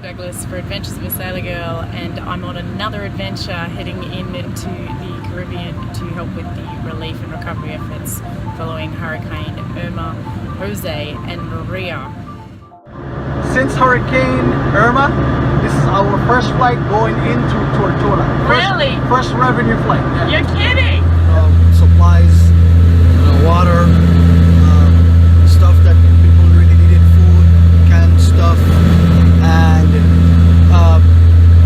Douglas for Adventures of a Sailor Girl, and I'm on another adventure heading into the Caribbean to help with the relief and recovery efforts following Hurricane Irma, Jose and Maria. Since Hurricane Irma, this is our first flight going into Tortola. Really? First revenue flight. Yeah. You're kidding? Supplies, water, stuff that people really needed, food, canned stuff, and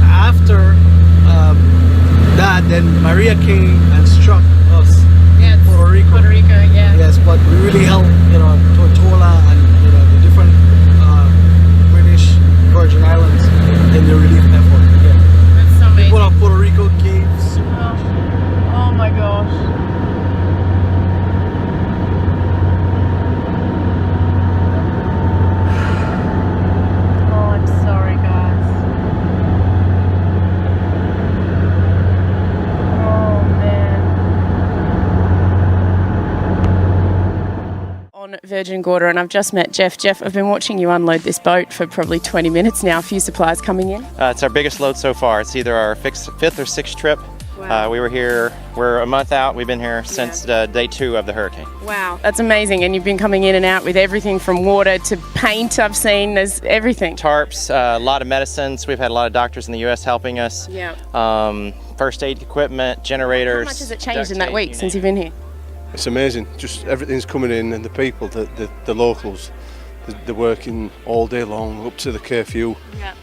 after that, then Maria came and struck us in Puerto Rico. Puerto Rico, yeah. Yes, but we really helped, Tortola and the different British Virgin Islands in the relief effort. Yeah. That's so amazing. People of Puerto Rico came. Oh my gosh. Virgin Gorda, and I've just met Jeff. Jeff, I've been watching you unload this boat for probably 20 minutes now. A few supplies coming in. It's our biggest load so far. It's either our fifth or sixth trip. Wow. We're a month out. We've been here since day 2 of the hurricane. Wow, that's amazing. And you've been coming in and out with everything from water to paint. I've seen there's everything. Tarps, a lot of medicines. We've had a lot of doctors in the U.S. helping us. Yeah. First aid equipment, generators. How much has it changed in that week since you've been here? It's amazing. Just everything's coming in, and the people, the locals, they're working all day long up to the curfew. Yeah.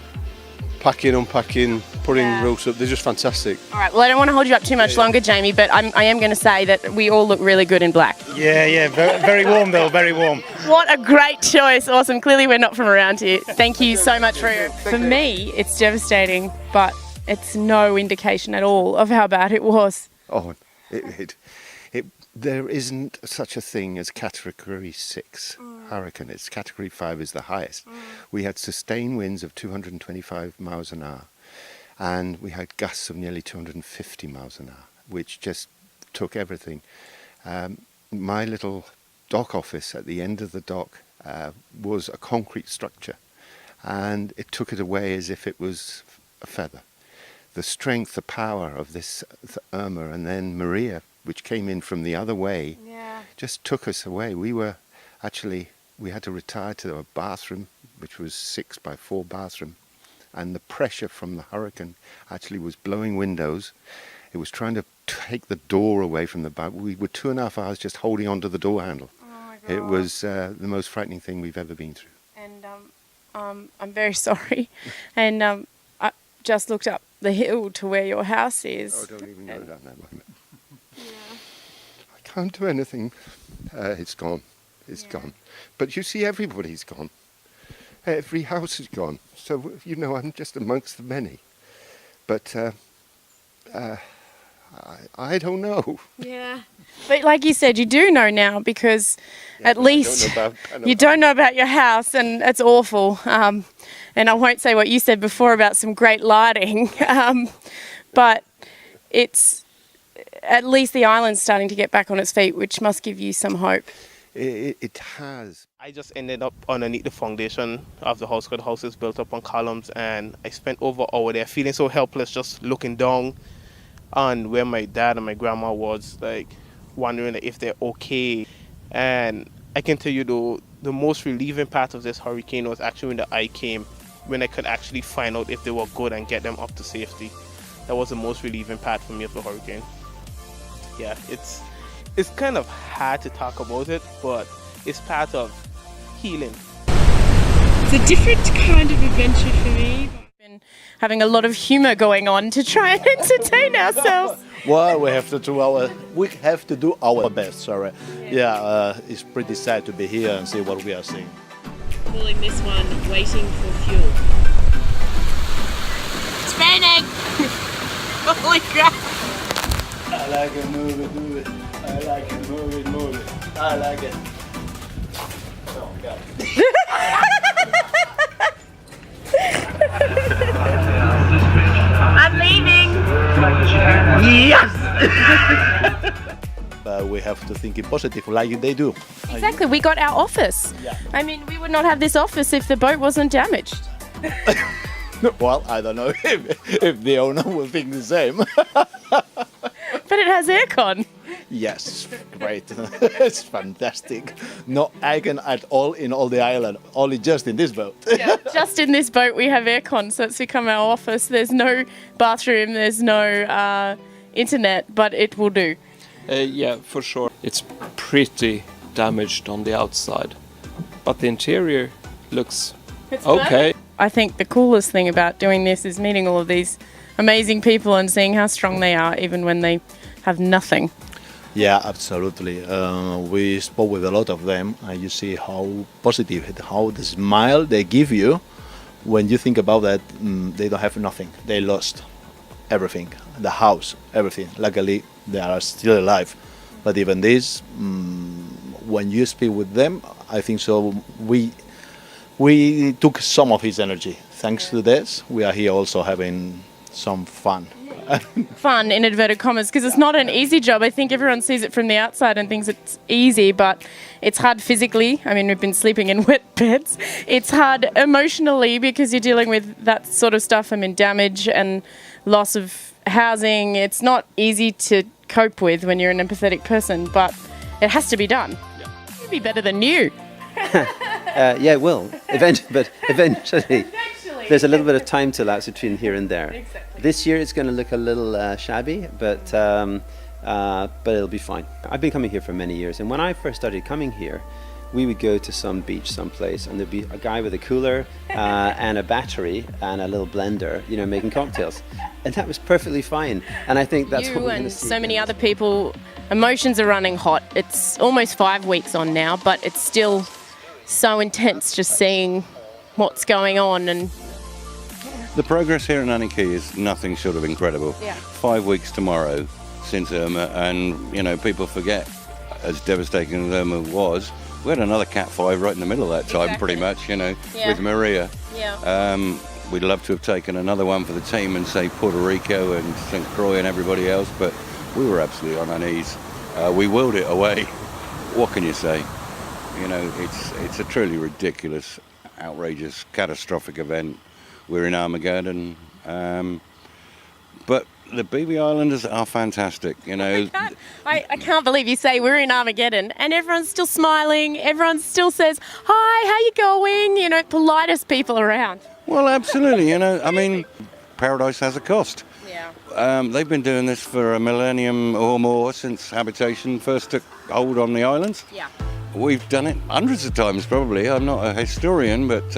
Packing, unpacking, putting roofs up. They're just fantastic. All right. Well, I don't want to hold you up too much longer, Jamie, but I am going to say that we all look really good in black. Yeah. Very warm though. Very warm. What a great choice. Awesome. Clearly, we're not from around here. Thank you so much for your. For me, it's devastating, but it's no indication at all of how bad it was. Oh, there isn't such a thing as Category 6 hurricane. It's Category 5 is the highest. We had sustained winds of 225 miles an hour, and we had gusts of nearly 250 miles an hour, which just took everything. My little dock office at the end of the dock was a concrete structure, and it took it away as if it was a feather. The strength, the power of this Irma and then Maria, which came in from the other way, just took us away. We had to retire to a bathroom, which was 6x4 bathroom, and the pressure from the hurricane actually was blowing windows. It was trying to take the door away from the back. We were 2.5 hours just holding onto the door handle. Oh my God. It was the most frightening thing we've ever been through. And I'm very sorry. And I just looked up the hill to where your house is. Oh, don't even go down that moment. I can't do anything. It's gone. It's gone. But you see, everybody's gone. Every house is gone. So, I'm just amongst the many. But I don't know. Yeah. But like you said, you do know now because at least you don't know about your house, and it's awful. And I won't say what you said before about some great lighting, but it's at least the island's starting to get back on its feet, which must give you some hope. It has. I just ended up underneath the foundation of the house, because the house is built up on columns, and I spent over an hour there feeling so helpless, just looking down on where my dad and my grandma was, like wondering if they're okay. And I can tell you though, the most relieving part of this hurricane was actually when the eye came, when I could actually find out if they were good and get them up to safety. That was the most relieving part for me of the hurricane. Yeah, it's kind of hard to talk about it, but it's part of healing. It's a different kind of adventure for me. Been having a lot of humour going on to try and entertain ourselves. Well, we have to do our best. Sorry. Yeah, it's pretty sad to be here and see what we are seeing. Calling this one "Waiting for Fuel." It's raining. Holy crap! I like it, move it. I like it, move it. I like it. Oh God. I'm leaving. Yes. We have to think in positive, like they do. Exactly. We got our office. Yeah. I mean, we would not have this office if the boat wasn't damaged. Well, I don't know if the owner will think the same. But it has aircon. Yes, great. It's fantastic. No icon at all in all the island, only just in this boat. Yeah. Just in this boat we have aircon, so it's become our office. There's no bathroom, there's no internet, but it will do. Yeah, for sure. It's pretty damaged on the outside, but the interior looks okay. I think the coolest thing about doing this is meeting all of these amazing people and seeing how strong they are even when they have nothing. Yeah, absolutely. We spoke with a lot of them, and you see how positive, how the smile they give you when you think about that. They don't have nothing. They lost everything, the house, everything. Luckily, they are still alive. But even this, when you speak with them, I think so. We took some of his energy. Thanks to this, we are here also having some fun. Fun in inverted commas, because it's not an easy job. I think everyone sees it from the outside and thinks it's easy, but it's hard physically. I mean, we've been sleeping in wet beds. It's hard emotionally because you're dealing with that sort of stuff. I mean, damage and loss of housing. It's not easy to cope with when you're an empathetic person, but it has to be done. It'll be better than you. Yeah, it will. But eventually. There's a little bit of time to lapse between here and there. Exactly. This year it's going to look a little shabby, but it'll be fine. I've been coming here for many years, and when I first started coming here, we would go to some beach someplace, and there'd be a guy with a cooler and a battery and a little blender, making cocktails, and that was perfectly fine. And I think that's what we're going to see. So many other people, emotions are running hot. It's almost 5 weeks on now, but it's still so intense just seeing what's going on. And the progress here in Aniki is nothing short of incredible. Yeah. 5 weeks tomorrow since Irma, and people forget, as devastating as Irma was, we had another Cat 5 right in the middle of that time, pretty much, with Maria. Yeah. We'd love to have taken another one for the team and say Puerto Rico and St. Croix and everybody else, but we were absolutely on our knees. We willed it away. What can you say? It's a truly ridiculous, outrageous, catastrophic event. We're in Armageddon, but the BB Islanders are fantastic. I can't believe you say we're in Armageddon and everyone's still smiling. Everyone still says, "Hi, how you going?" Politest people around. Well, absolutely. I mean, paradise has a cost. Yeah. They've been doing this for a millennium or more since habitation first took hold on the islands. Yeah. We've done it hundreds of times, probably. I'm not a historian, but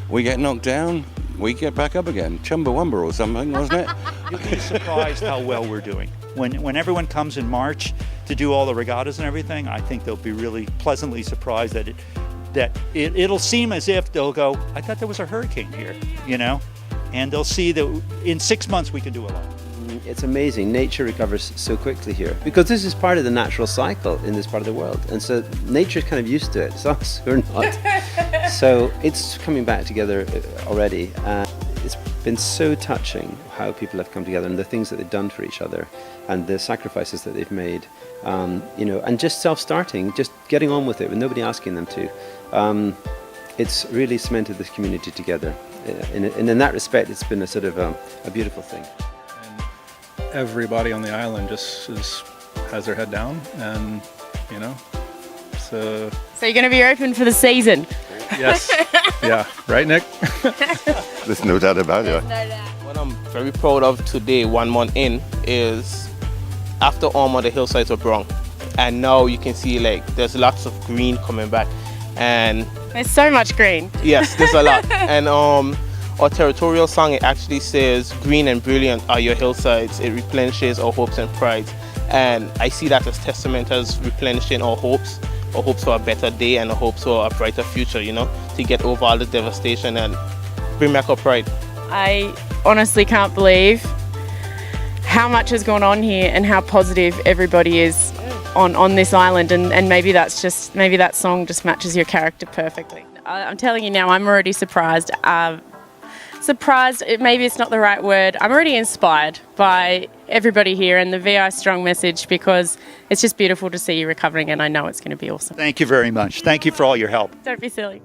we get knocked down. We get back up again. Chumbawamba or something, wasn't it? You'll be surprised how well we're doing. When everyone comes in March to do all the regattas and everything, I think they'll be really pleasantly surprised that it'll seem as if they'll go, I thought there was a hurricane here, and they'll see that in 6 months we can do a lot. It's amazing. Nature recovers so quickly here because this is part of the natural cycle in this part of the world, and so nature's kind of used to it. It's us who are not. So it's coming back together already. It's been so touching how people have come together and the things that they've done for each other and the sacrifices that they've made, and just self-starting, just getting on with it with nobody asking them to. It's really cemented this community together. And in that respect, it's been a sort of a beautiful thing. Everybody on the island just has their head down, and so you're going to be open for the season. Yes. Yeah, right, Nick? There's no doubt about it. What I'm very proud of today, 1 month in, is after Irma, the hillsides were brown, and now you can see there's lots of green coming back, and there's so much green. Yes, there's a lot. And our territorial song, it actually says, "Green and brilliant are your hillsides. It replenishes our hopes and pride." And I see that as testament as replenishing our hopes for a better day and our hopes for a brighter future, to get over all the devastation and bring back our pride. I honestly can't believe how much has gone on here and how positive everybody is on this island, and maybe that song just matches your character perfectly. I'm telling you now, I'm already surprised. Maybe it's not the right word. I'm already inspired by everybody here and the VI Strong message, because it's just beautiful to see you recovering, and I know it's going to be awesome. Thank you very much. Thank you for all your help. Don't be silly.